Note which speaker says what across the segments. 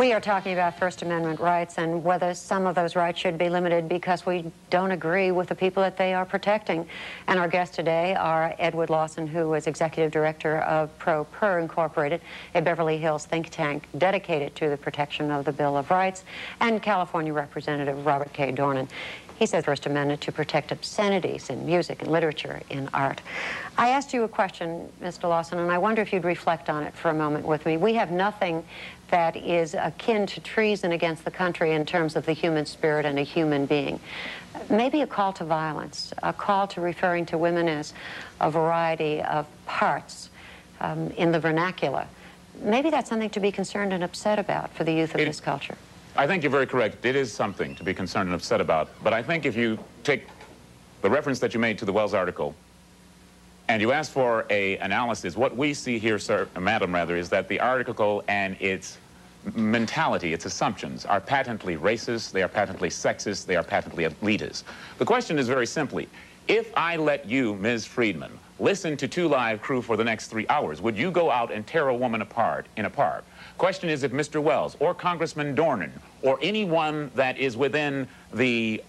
Speaker 1: We are talking about First Amendment rights and whether some of those rights should be limited because we don't agree with the people that they are protecting. And our guests today are Edward Lawson, who is Executive Director of Pro-Per Incorporated, a Beverly Hills think tank dedicated to the protection of the Bill of Rights, and California Representative Robert K. Dornan. He says First Amendment to protect obscenities in music and literature, in art. I asked you a question, Mr. Lawson, and I wonder if you'd reflect on it for a moment with me. We have nothing that is akin to treason against the country in terms of the human spirit and a human being. Maybe a call to violence, a call to referring to women as a variety of parts in the vernacular. Maybe that's something to be concerned and upset about for the youth of this culture.
Speaker 2: I think you're very correct. It is something to be concerned and upset about. But I think if you take the reference that you made to the Wells article and you ask for an analysis, what we see here, sir, madam, rather, is that the article and its mentality, its assumptions, are patently racist, they are patently sexist, they are patently elitist. The question is very simply, if I let you, Ms. Friedman, listen to 2 Live Crew for the next 3 hours, would you go out and tear a woman apart in a park? Question is if Mr. Wells or Congressman Dornan or anyone that is within the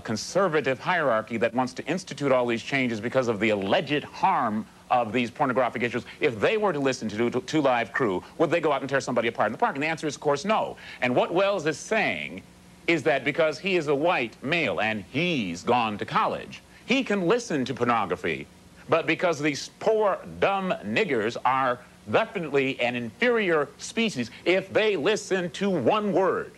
Speaker 2: conservative hierarchy that wants to institute all these changes because of the alleged harm of these pornographic issues, if they were to listen to 2 Live Crew, would they go out and tear somebody apart in the park? And the answer is, of course, no. And what Wells is saying is that because he is a white male and he's gone to college, he can listen to pornography, but because these poor, dumb niggers are definitely an inferior species, if they listen to one word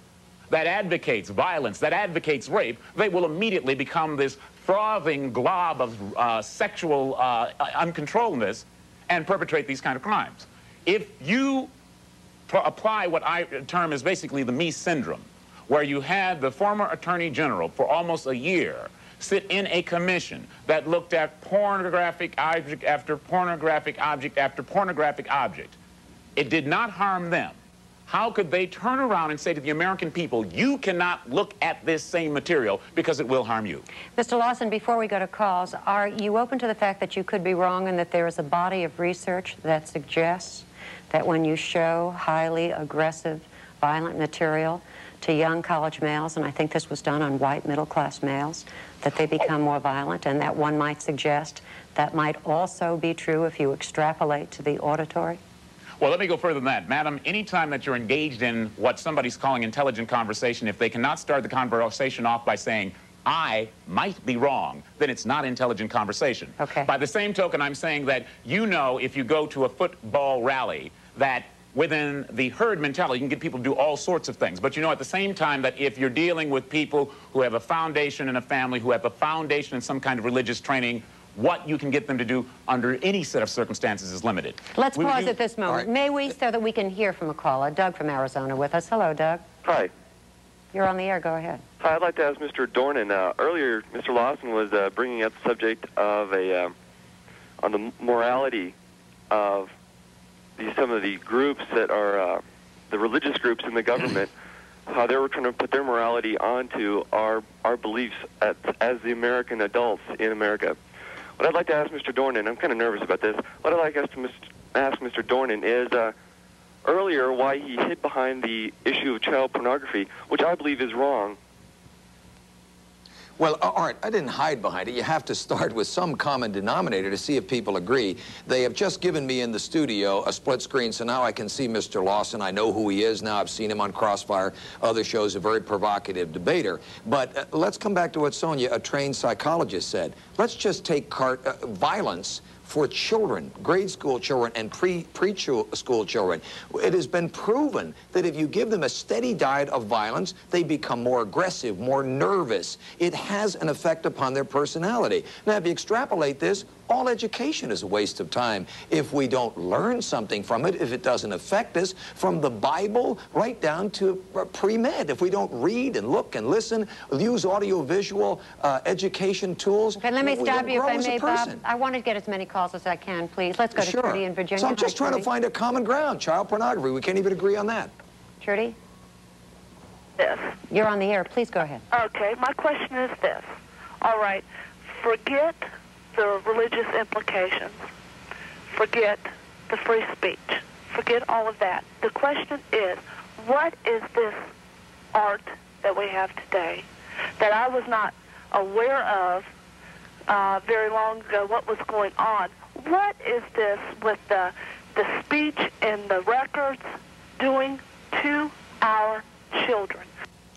Speaker 2: that advocates violence, that advocates rape, they will immediately become this frothing glob of sexual uncontrolledness and perpetrate these kind of crimes. If you apply what I term as basically the me syndrome, where you had the former Attorney General for almost a year sit in a commission that looked at pornographic object after pornographic object after pornographic object, it did not harm them. How could they turn around and say to the American people, you cannot look at this same material because it will harm you?
Speaker 1: Mr. Lawson, before we go to calls, are you open to the fact that you could be wrong and that there is a body of research that suggests that when you show highly aggressive, violent material to young college males, and I think this was done on white middle-class males, that they become more violent, and that one might suggest that might also be true if you extrapolate to the auditory?
Speaker 2: Well, let me go further than that. Madam, anytime that you're engaged in what somebody's calling intelligent conversation, if they cannot start the conversation off by saying, I might be wrong, then it's not intelligent conversation.
Speaker 1: Okay.
Speaker 2: By the same token, I'm saying that you know if you go to a football rally that within the herd mentality, you can get people to do all sorts of things. But you know at the same time that if you're dealing with people who have a foundation in a family, who have a foundation in some kind of religious training, what you can get them to do under any set of circumstances is limited.
Speaker 1: Let's pause at this moment. Right. May we, so that we can hear from a caller. Doug from Arizona with us. Hello, Doug.
Speaker 3: Hi.
Speaker 1: You're on the air. Go ahead.
Speaker 3: Hi, I'd like to ask Mr. Dornan. Earlier, Mr. Lawson was bringing up the subject of on the morality of some of the groups that are the religious groups in the government, how they were trying to put their morality onto our beliefs as the American adults in America. What I'd like to ask Mr. Dornan, I'm kind of nervous about this, what I'd like to ask Mr. Dornan is earlier why he hid behind the issue of child pornography, which I believe is wrong.
Speaker 4: Well, Art, I didn't hide behind it. You have to start with some common denominator to see if people agree. They have just given me in the studio a split screen, so now I can see Mr. Lawson. I know who he is now. I've seen him on Crossfire, other shows, a very provocative debater. But let's come back to what Sonia, a trained psychologist, said. Let's just take violence for children, grade school children and pre-school children. It has been proven that if you give them a steady diet of violence, they become more aggressive, more nervous. It has an effect upon their personality. Now, if you extrapolate this, all education is a waste of time if we don't learn something from it, if it doesn't affect us, from the Bible right down to pre-med. If we don't read and look and listen, use audio-visual education tools,
Speaker 1: okay, let me stop you if I may, Bob. I want to get as many calls as I can, please. Let's go to Trudy in Virginia.
Speaker 4: So I'm just trying to find a common ground. Child pornography. We can't even agree on that.
Speaker 1: Trudy?
Speaker 5: Yes.
Speaker 1: You're on the air. Please go ahead.
Speaker 5: Okay, my question is this. All right, forget the religious implications. Forget the free speech. Forget all of that. The question is, what is this art that we have today that I was not aware of very long ago what was going on? What is this with the speech and the records doing to our children?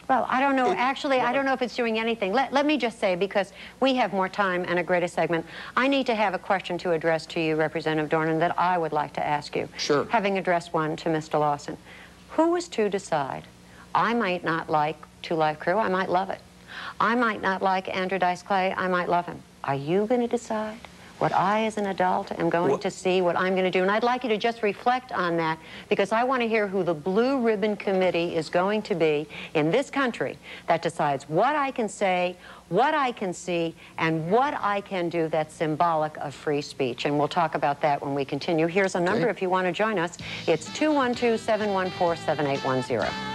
Speaker 1: Well, I don't know. Actually, I don't know if it's doing anything. Let me just say, because we have more time and a greater segment, I need to have a question to address to you, Representative Dornan, that I would like to ask you.
Speaker 4: Sure.
Speaker 1: Having addressed one to Mr. Lawson. Who is to decide? I might not like Two Live Crew. I might love it. I might not like Andrew Dice Clay. I might love him. Are you going to decide what I, as an adult, am going to see, what I'm going to do? And I'd like you to just reflect on that, because I want to hear who the Blue Ribbon Committee is going to be in this country that decides what I can say, what I can see, and what I can do that's symbolic of free speech. And we'll talk about that when we continue. Here's a number if you want to join us. It's 212-714-7810.